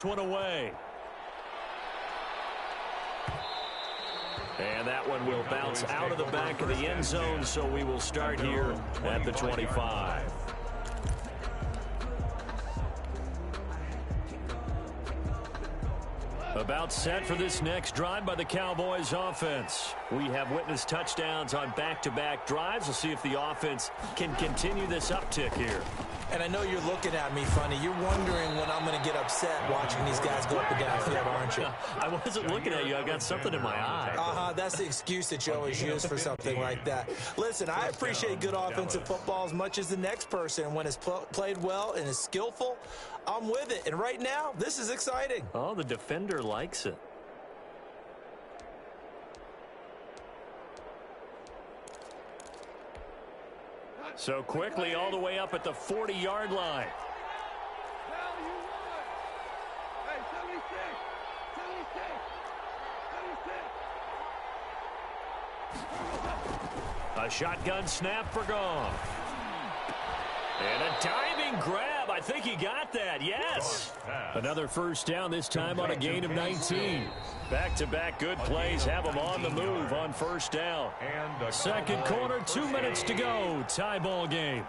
one away. And that one will bounce out of the back of the end zone, so we will start here at the 25. About set for this next drive by the Cowboys offense. We have witnessed touchdowns on back-to-back drives. We'll see if the offense can continue this uptick here. And I know you're looking at me funny. You're wondering when I'm going to get upset watching these guys go up and down the field, aren't you? I wasn't looking at you. I got something in my eye. That's the excuse that you always use for something like that. Listen, I appreciate good offensive football as much as the next person. When it's played well and is skillful, I'm with it. And right now, this is exciting. Oh, the defender likes it. So quickly all the way up at the 40-yard line. A shotgun snap for Goff. And a diving grab. I think he got that. Yes. Another first down, this time on a gain of 19. Back-to-back good plays have them on the move on first down. Second quarter, 2 minutes to go. Tie ball game.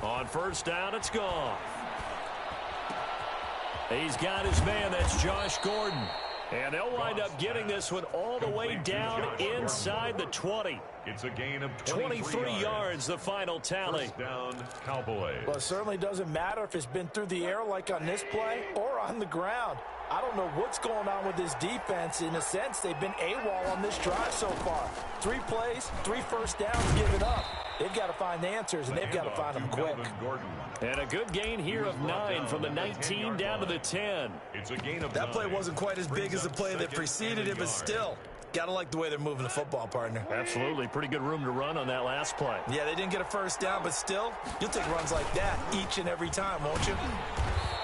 On first down, it's Goff. He's got his man. That's Josh Gordon. And they'll wind up getting this one all the way down inside the 20. It's a gain of 23 yards, the final tally. First down, Cowboys. Well, it certainly doesn't matter if it's been through the air like on this play or on the ground. I don't know what's going on with this defense. In a sense, they've been AWOL on this drive so far. 3 plays, 3 first downs given up. They've got to find the answers, and they've got to find them quick. And a good gain here of 9 from the 19 down to the 10. It's a gain of that play wasn't quite as big as the play that preceded it, but still, got to like the way they're moving the football, partner. Absolutely. Pretty good room to run on that last play. Yeah, they didn't get a first down, but still, you'll take runs like that each and every time, won't you?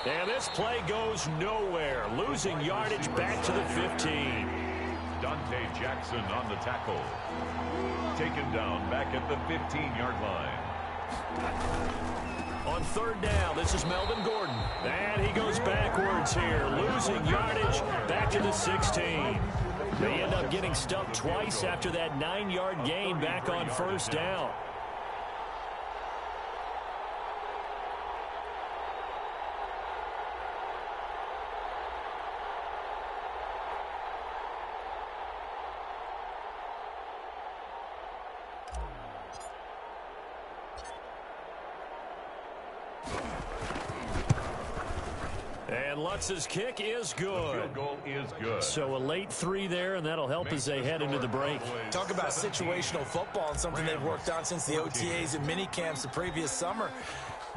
And this play goes nowhere. Losing yardage back to the 15. Dante Jackson on the tackle. Taken down back at the 15-yard line. On third down, this is Melvin Gordon. And he goes backwards here, losing yardage back to the 16. They end up getting stuffed twice after that 9-yard gain back on first down. And Lutz's kick is good. The field goal is good. So a late 3 there, and that'll help as they head into the break. Talk about situational football and something they've worked on since the OTAs and mini camps the previous summer.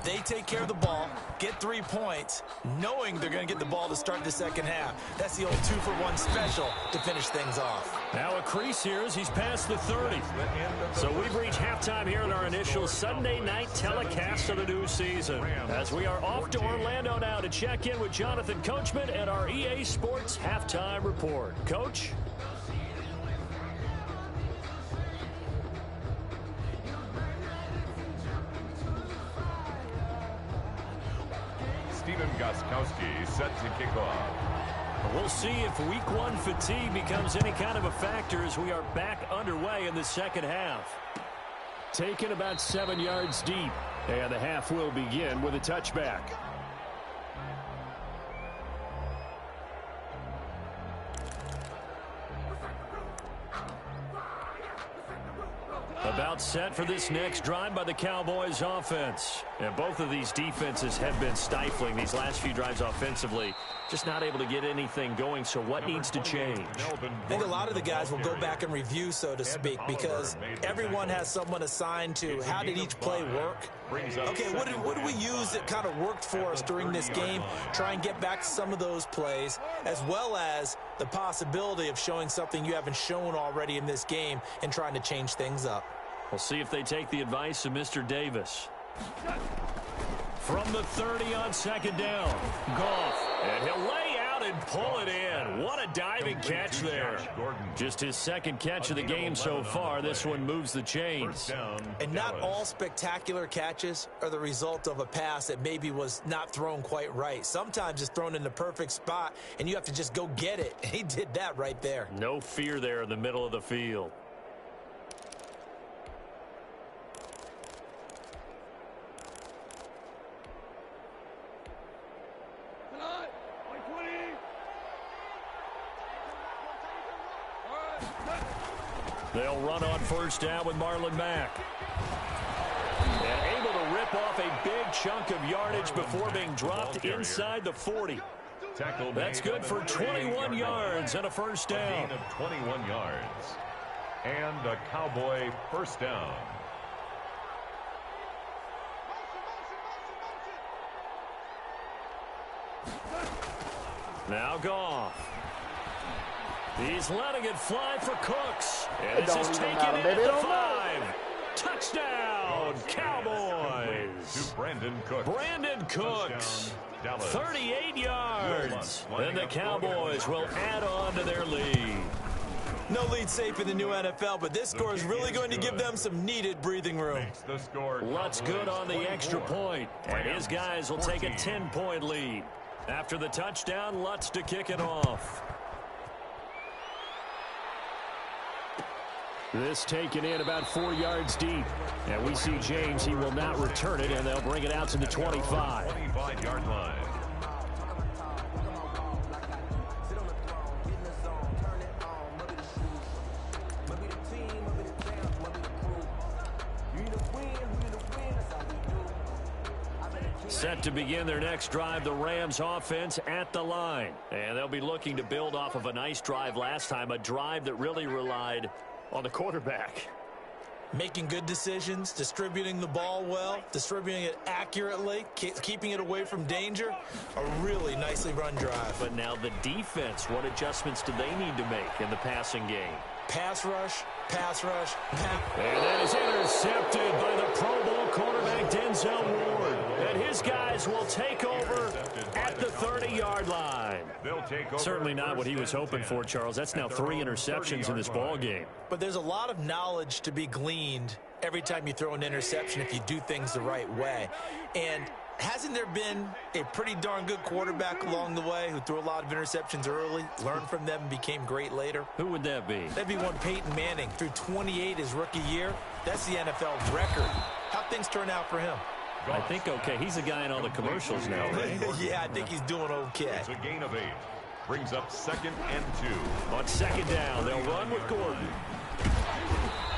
They take care of the ball, get 3 points, knowing they're going to get the ball to start the second half. That's the old 2-for-1 special to finish things off. Now a crease here as he's past the 30. So we've reached halftime here in our initial Sunday night telecast of the new season. As we are off to Orlando now to check in with Jonathan Coachman and our EA Sports halftime report. Coach? Gostkowski set to kick off. We'll see if week 1 fatigue becomes any kind of a factor as we are back underway in the second half. Taken about 7 yards deep, and the half will begin with a touchback. About set for this next drive by the Cowboys offense. And both of these defenses have been stifling these last few drives offensively. Just not able to get anything going, so what needs to change? I think a lot of the guys will go back and review, so to speak, because everyone has someone assigned to how did each play work. Okay, what did we use that kind of worked for us during this game? Try and get back to some of those plays, as well as the possibility of showing something you haven't shown already in this game and trying to change things up. We'll see if they take the advice of Mr. Davis. From the 30 on second down, Goff, and he'll lay out out and pull it in. What a diving catch there. Just his second catch of the game so far. This one moves the chains. And not all spectacular catches are the result of a pass that maybe was not thrown quite right. Sometimes it's thrown in the perfect spot, and you have to just go get it. He did that right there. No fear there in the middle of the field. They'll run on first down with Marlon Mack. And able to rip off a big chunk of yardage before being dropped inside the 40. That's good for 21 yards and a first down. A gain of 21 yards. And a Cowboy first down. Now Goff. He's letting it fly for Cooks. And this is taken in at the 5. Touchdown, Cowboys. To Brandon Cooks. Brandon Cooks. 38 yards. And the Cowboys will add on to their lead. No lead safe in the new NFL, but this score is really going to give them some needed breathing room. Lutz good on the extra point, and his guys will take a 10-point lead. After the touchdown, Lutz to kick it off. This taken in about 4 yards deep. And we see James, he will not return it, and they'll bring it out to the 25. 25-yard line. Set to begin their next drive, the Rams offense at the line. And they'll be looking to build off of a nice drive last time, a drive that really relied on the quarterback. Making good decisions, distributing the ball well, distributing it accurately, keeping it away from danger. A really nicely run drive. But now the defense, what adjustments do they need to make in the passing game? Pass rush, pass rush, And that is intercepted by the Pro Bowl quarterback Denzel Ward. And his guys will take over at the 30-yard line. Certainly not what he was hoping for, Charles. That's now 3 interceptions in this ball game. But there's a lot of knowledge to be gleaned every time you throw an interception if you do things the right way. And hasn't there been a pretty darn good quarterback along the way who threw a lot of interceptions early, learned from them, and became great later? Who would that be? That'd be one Peyton Manning. Threw 28 his rookie year. That's the NFL record. How'd things turn out for him? I think okay. He's a guy in all the commercials now, right? Yeah, I think he's doing okay. It's a gain of 8. Brings up 2nd and 2. On 2nd down, they'll run with Gordon.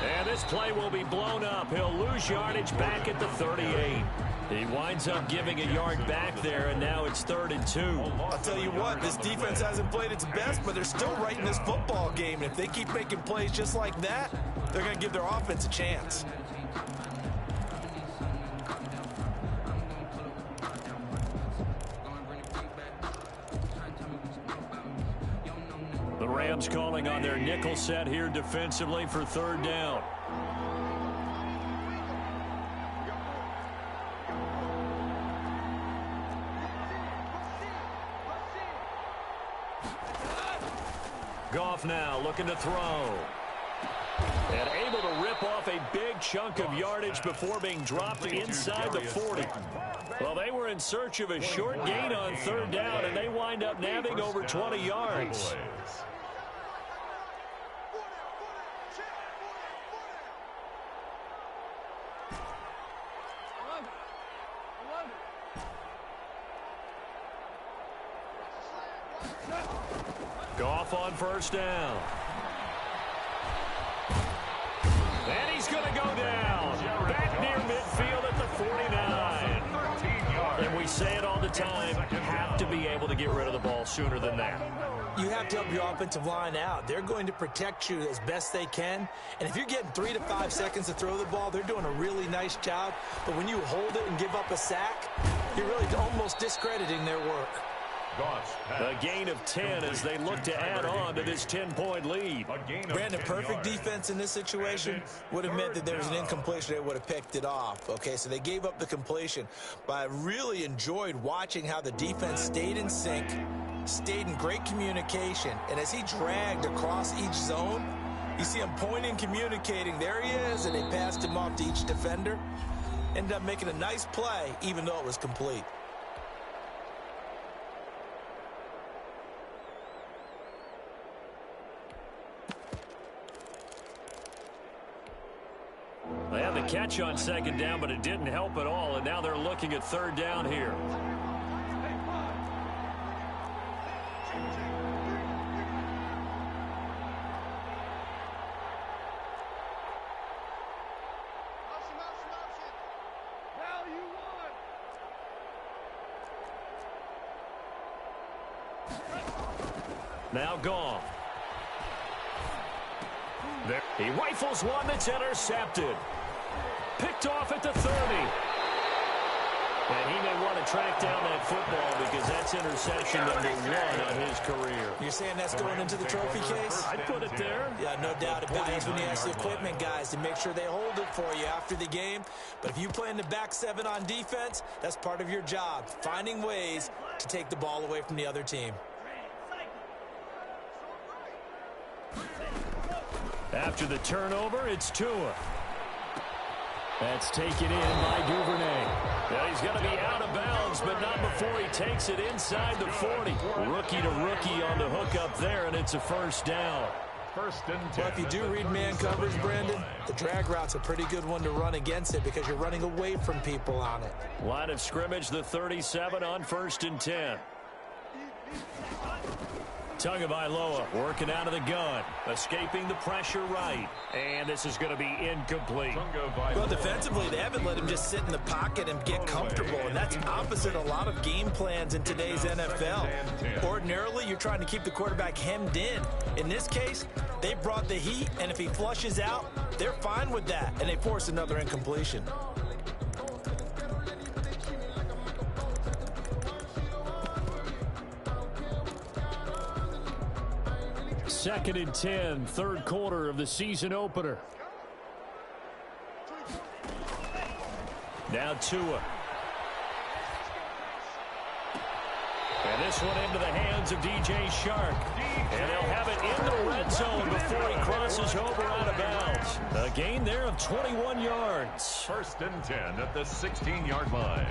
And this play will be blown up. He'll lose yardage back at the 38. He winds up giving a yard back there, and now it's 3rd and 2. I'll tell you what, this defense hasn't played its best, but they're still right in this football game. And if they keep making plays just like that, they're going to give their offense a chance. The Rams calling on their nickel set here defensively for 3rd down. Goff now looking to throw. And able to rip off a big chunk of yardage before being dropped inside the 40. Well, they were in search of a short gain on 3rd down, and they wind up nabbing over 20 yards. Goff on 1st down. And he's going to go down. Back near midfield at the 49. And we say it all the time, have to be able to get rid of the ball sooner than that. You have to help your offensive line out. They're going to protect you as best they can. And if you're getting 3 to 5 seconds to throw the ball, they're doing a really nice job. But when you hold it and give up a sack, you're really almost discrediting their work. A gain of 10 as they look to add on to this 10-point lead. Brandon, perfect defense in this situation would have meant that there was an incompletion. They would have picked it off. Okay, so they gave up the completion. But I really enjoyed watching how the defense stayed in sync, stayed in great communication, and as he dragged across each zone, you see him pointing, communicating. There he is, and they passed him off to each defender. Ended up making a nice play, even though it was complete. They had the catch on second down, but it didn't help at all, and now they're looking at third down here. Now gone. There. He rifles one that's intercepted. Picked off at the 30. And he may want to track down that football because that's interception number 1 on his career. You're saying that's going into the trophy case? I'd put it there. Yeah, no doubt about it. That's when you ask the equipment guys to make sure they hold it for you after the game. But if you play in the back 7 on defense, that's part of your job, finding ways to take the ball away from the other team. After the turnover, it's Tua. That's taken in by Duvernay. Well, he's going to be out of bounds, but not before he takes it inside the 40. Rookie to rookie on the hook up there, and it's a first down. First and 10. Well, if you do read man coverage, Brandon, the drag route's a pretty good one to run against it because you're running away from people on it. Line of scrimmage, the 37 on first and 10. Tagovailoa working out of the gun, escaping the pressure right. And this is going to be incomplete. Well, defensively, they haven't let him just sit in the pocket and get comfortable, and that's opposite a lot of game plans in today's NFL. Ordinarily, you're trying to keep the quarterback hemmed in. In this case, they brought the heat, and if he flushes out, they're fine with that, and they force another incompletion. Second and 10, third quarter of the season opener. Now Tua. And this one into the hands of DJ Shark. And they'll have it in the red zone before he crosses over out of bounds. A gain there of 21 yards. First and 10 at the 16-yard line.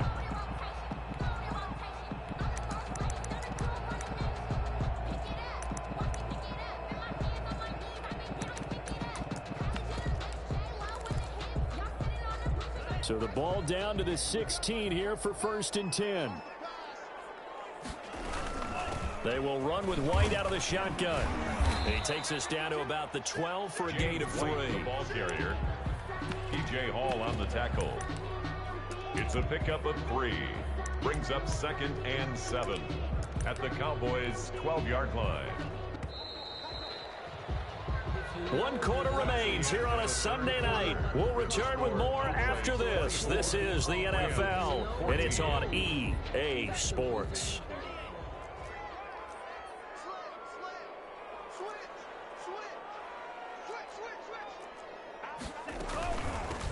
So the ball down to the 16 here for first and 10. They will run with White out of the shotgun. And he takes us down to about the 12 for a gain of 3. The ball carrier. P.J. Hall on the tackle. It's a pickup of 3. Brings up second and 7 at the Cowboys' 12-yard line. 1 quarter remains here on a Sunday night. We'll return with more after this. This is the NFL, and it's on EA Sports.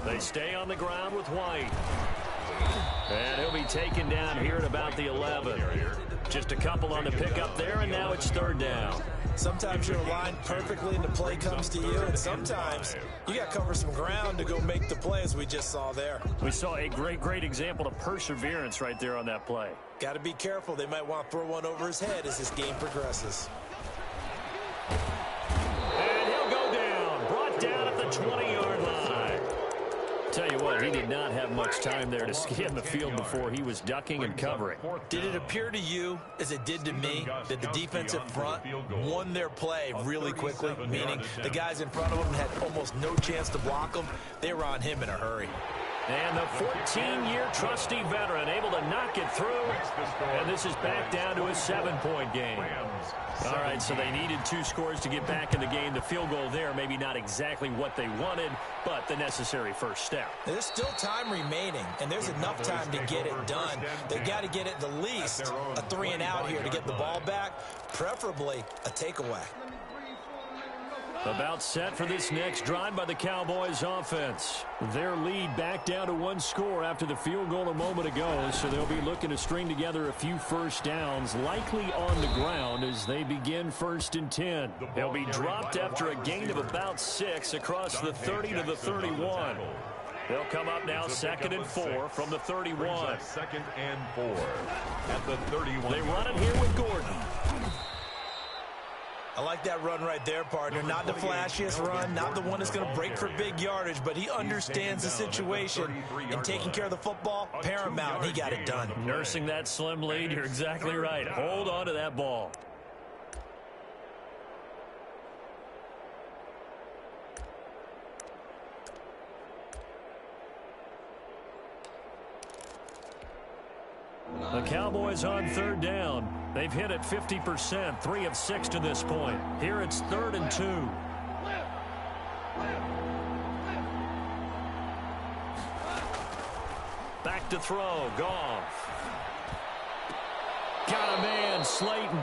They stay on the ground with White. And he'll be taken down here at about the 11. Just a couple on the pickup there, and now it's third down. Sometimes you're aligned perfectly and the play comes to you, and sometimes you got to cover some ground to go make the play, as we just saw there. We saw a great example of perseverance right there on that play. Got to be careful. They might want to throw one over his head as this game progresses. And he'll go down, brought down at the 20-yard line. Tell you what, he did not have much time there to scan the field before he was ducking and covering. Did it appear to you, as it did to me, that the defensive front won their play really quickly, meaning the guys in front of them had almost no chance to block them? They were on him in a hurry. And the 14-year trusty veteran able to knock it through. And this is back down to a 7-point game. All right, so they needed 2 scores to get back in the game. The field goal there, maybe not exactly what they wanted, but the necessary first step. There's still time remaining, and there's enough time to get it done. They've got to get it the least a 3-and-out here to get the ball back, preferably a takeaway. About set for this next drive by the Cowboys offense. Their lead back down to one score after the field goal a moment ago, so they'll be looking to string together a few first downs, likely on the ground as they begin 1st and 10. They'll be dropped after a gain of about 6 across the 30 to the 31. They'll come up now 2nd and 4 from the 31. 2nd and 4 at the 31. They run it here with Gordon. I like that run right there, partner. Not the flashiest run, not the one that's going to break for big yardage, but he understands the situation. And taking care of the football, paramount, he got it done. Nursing that slim lead, you're exactly right. Hold on to that ball. The Cowboys on 3rd down. They've hit it 50%, 3 of 6 to this point. Here it's 3rd and 2. Back to throw, Goff. Got a man, Slayton.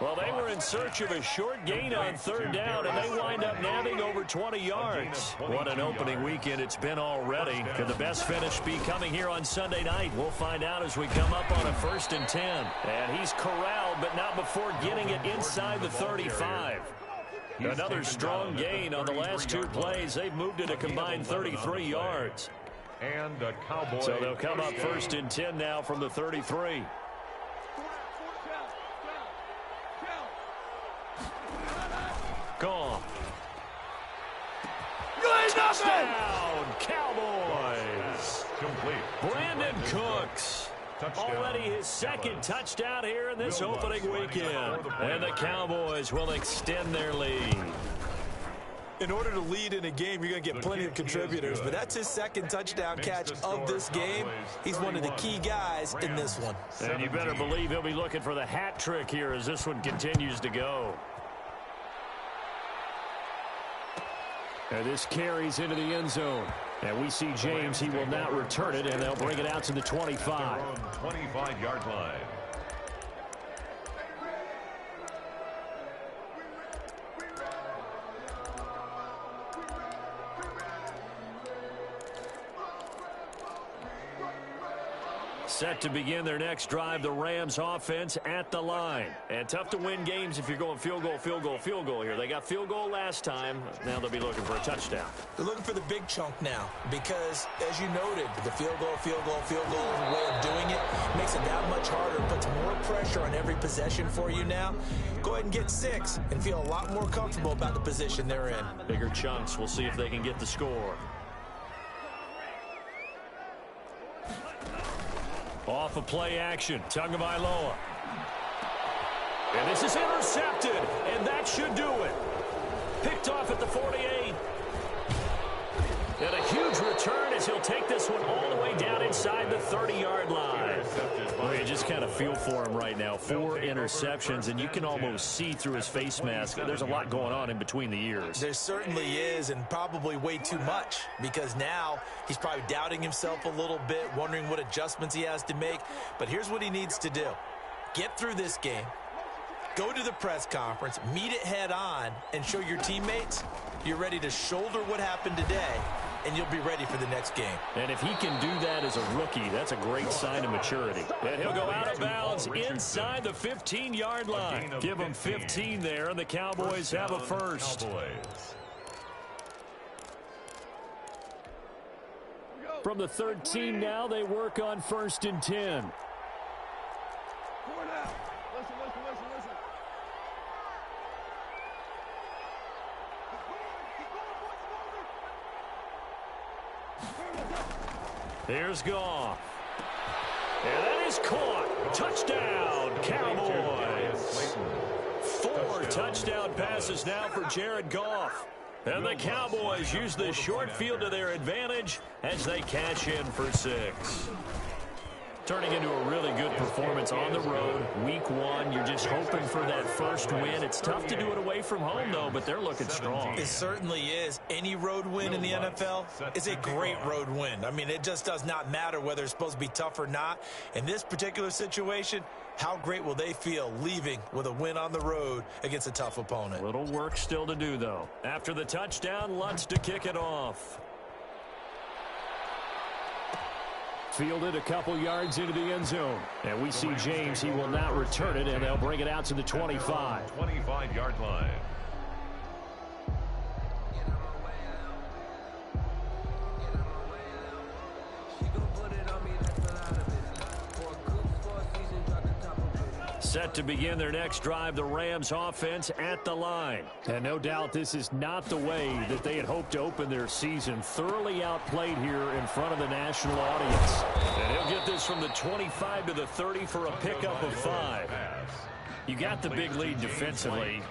Well, they were in search of a short gain on 3rd down, and they wind up nabbing over 20 yards. What an opening weekend it's been already. Could the best finish be coming here on Sunday night? We'll find out as we come up on a 1st and 10. And he's corralled, but not before getting it inside the 35. Another strong gain on the last 2 plays. They've moved it a combined 33 yards. And the Cowboys. So they'll come up 1st and 10 now from the 33. Gone. Touchdown, Cowboys. Complete. Brandon Cooks. Already his 2nd touchdown here in this opening weekend. And the Cowboys will extend their lead. In order to lead in a game, you're going to get plenty of contributors, but that's his 2nd touchdown catch of this game. He's one of the key guys in this one. And you better believe he'll be looking for the hat trick here as this one continues to go. And this carries into the end zone. And we see James, he will not return it, and they'll bring it out to the 25. 25-yard line. Set to begin their next drive, the Rams offense at the line. And tough to win games if you're going field goal, field goal, field goal here. They got field goal last time. Now they'll be looking for a touchdown. They're looking for the big chunk now because, as you noted, the field goal is a way of doing it. Makes it that much harder, puts more pressure on every possession for you now. Go ahead and get 6 and feel a lot more comfortable about the position they're in. Bigger chunks. We'll see if they can get the score. Off of play action, Tagovailoa. And this is intercepted, and that should do it. Picked off at the 48. And a huge return as he'll take this one all the way down inside the 30-yard line. Well, you just kind of feel for him right now. 4 interceptions, and you can almost see through his face mask. There's a lot going on in between the ears. There certainly is, and probably way too much, because now he's probably doubting himself a little bit, wondering what adjustments he has to make. But here's what he needs to do. Get through this game. Go to the press conference, meet it head on, and show your teammates you're ready to shoulder what happened today, and you'll be ready for the next game. And if he can do that as a rookie, that's a great sign of maturity. And he'll go out of bounds inside the 15-yard line. Give him 15 there, and the Cowboys have a first. From the 13 now, they work on 1st and 10. Here's Goff. And that is caught. Touchdown, Cowboys. 4 touchdown passes now for Jared Goff. And the Cowboys use the short field to their advantage as they cash in for 6. Turning into a really good performance on the road. Week 1, you're just hoping for that first win. It's tough to do it away from home, though, but they're looking strong. It certainly is. Any road win in the NFL is a great road win. I mean, it just does not matter whether it's supposed to be tough or not. In this particular situation, how great will they feel leaving with a win on the road against a tough opponent? Little work still to do, though. After the touchdown, Lutz to kick it off. Fielded a couple yards into the end zone. And we see James, he will not return it, and they'll bring it out to the 25. 25-yard line. Set to begin their next drive, the Rams offense at the line. And no doubt this is not the way that they had hoped to open their season. Thoroughly outplayed here in front of the national audience. And he'll get this from the 25 to the 30 for a pickup of 5. You got the big lead defensively.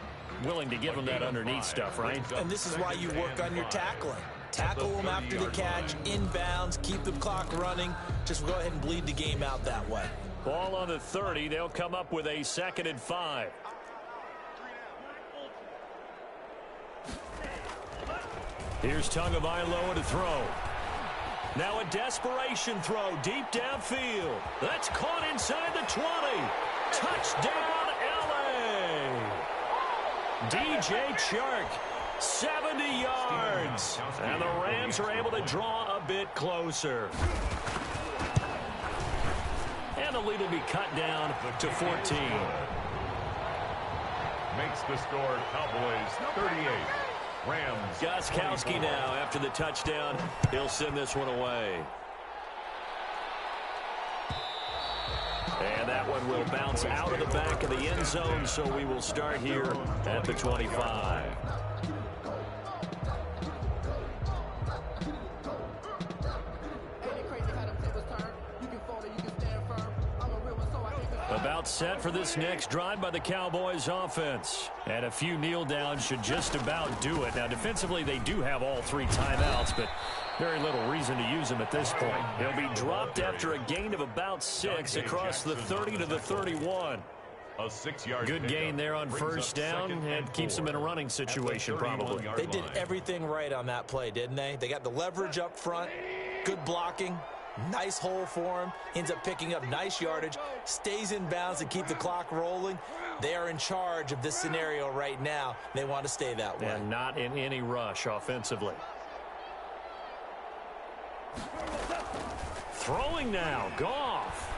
Willing to give them that underneath stuff, right? And this is why you work on your tackling. Tackle them after the catch, inbounds, keep the clock running. Just go ahead and bleed the game out that way. Ball on the 30. They'll come up with a 2nd and 5. Here's Tagovailoa to throw. Now a desperation throw deep downfield. That's caught inside the 20. Touchdown, LA. DJ Chark, 70 yards. And the Rams are able to draw a bit closer. And the lead will be cut down to 14. Makes the score Cowboys 38. Rams. Gostkowski now after the touchdown. He'll send this one away. And that one will bounce out of the back of the end zone, so we will start here at the 25. About set for this next drive by the Cowboys offense. And a few kneel downs should just about do it. Now, defensively, they do have all 3 timeouts, but very little reason to use them at this point. They'll be dropped after a gain of about 6 across the 30 to the 31. A 6-yard good gain there on first down and keeps them in a running situation probably. They did everything right on that play, didn't they? They got the leverage up front, good blocking. Nice hole for him. Ends up picking up nice yardage. Stays in bounds to keep the clock rolling. They are in charge of this scenario right now. They want to stay that way. And not in any rush offensively. Throwing now. Goff.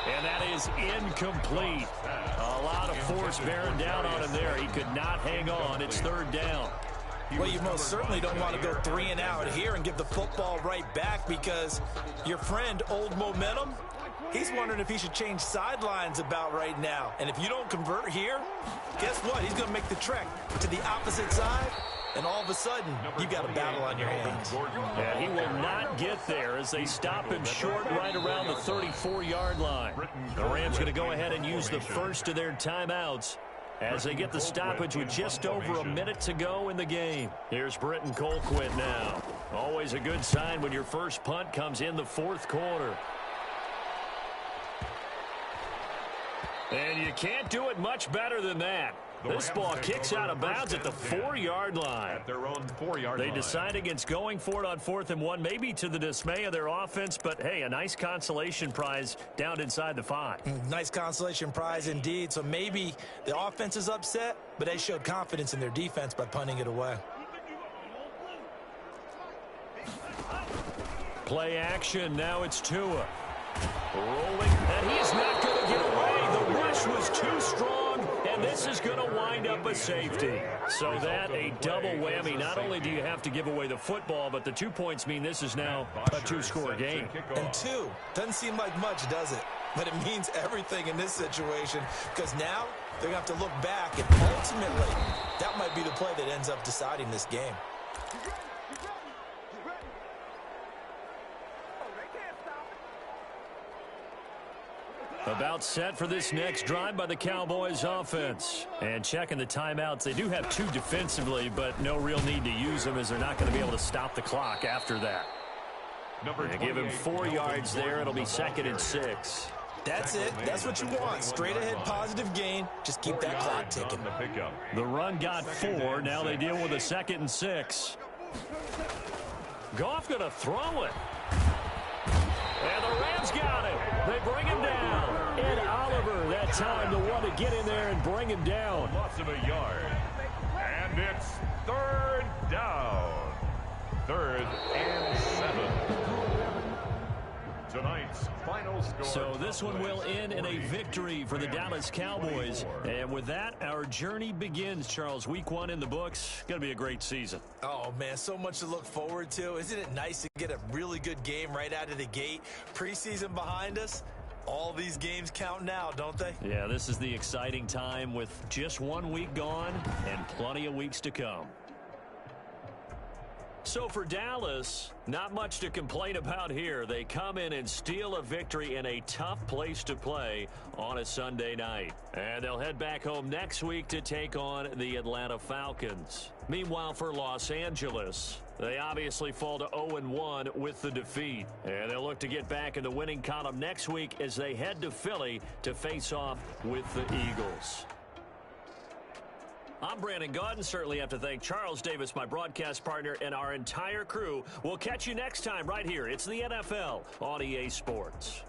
And that is incomplete. A lot of force bearing down on him there. He could not hang on. It's 3rd down. Well, you most certainly don't want to go 3 and out here and give the football right back because your friend, Old Momentum, he's wondering if he should change sidelines about right now. And if you don't convert here, guess what? He's going to make the trek to the opposite side, and all of a sudden, you got a battle on your hands. Yeah, he will not get there as they stop him short right around the 34-yard line. The Rams going to go ahead and use the first of their timeouts as they get the stoppage with just over a minute to go in the game. Here's Britton Colquitt now. Always a good sign when your first punt comes in the 4th quarter. And you can't do it much better than that. This ball kicks out of bounds at the 4-yard line. At their own 4-yard line. They decide against going for it on 4th and 1, maybe to the dismay of their offense, but hey, a nice consolation prize down inside the 5. Nice consolation prize indeed. So maybe the offense is upset, but they showed confidence in their defense by punting it away. Play action. Now it's Tua. Rolling, and he's not going to get away. The rush was too strong, and this is going to wind up a safety. So that a double whammy. Not only do you have to give away the football, but the 2 points mean this is now a 2-score game. And 2 doesn't seem like much, does it? But it means everything in this situation because now they're going to have to look back, and ultimately that might be the play that ends up deciding this game. About set for this next drive by the Cowboys offense. And checking the timeouts. They do have 2 defensively, but no real need to use them as they're not going to be able to stop the clock after that. Give him 4 yards there. It'll be 2nd and 6. That's it. That's what you want. Straight ahead positive gain. Just keep that clock ticking. The run got 4. Now they deal with a 2nd and 6. Goff going to throw it. And the Rams got it. They bring him down. Ed Oliver that time the one to get in there and bring him down. Loss of a yard. And it's 3rd down. 3rd and 7. Tonight's final score. So this one will end in a victory for the Dallas Cowboys. And with that, our journey begins, Charles. Week 1 in the books. Going to be a great season. Oh, man, so much to look forward to. Isn't it nice to get a really good game right out of the gate? Preseason behind us. All these games count now, don't they? Yeah, this is the exciting time with just 1 week gone and plenty of weeks to come. So for Dallas, not much to complain about here. They come in and steal a victory in a tough place to play on a Sunday night. And they'll head back home next week to take on the Atlanta Falcons. Meanwhile, for Los Angeles, they obviously fall to 0-1 with the defeat. And they'll look to get back in the winning column next week as they head to Philly to face off with the Eagles. I'm Brandon Gaudin. Certainly have to thank Charles Davis, my broadcast partner, and our entire crew. We'll catch you next time right here. It's the NFL on EA Sports.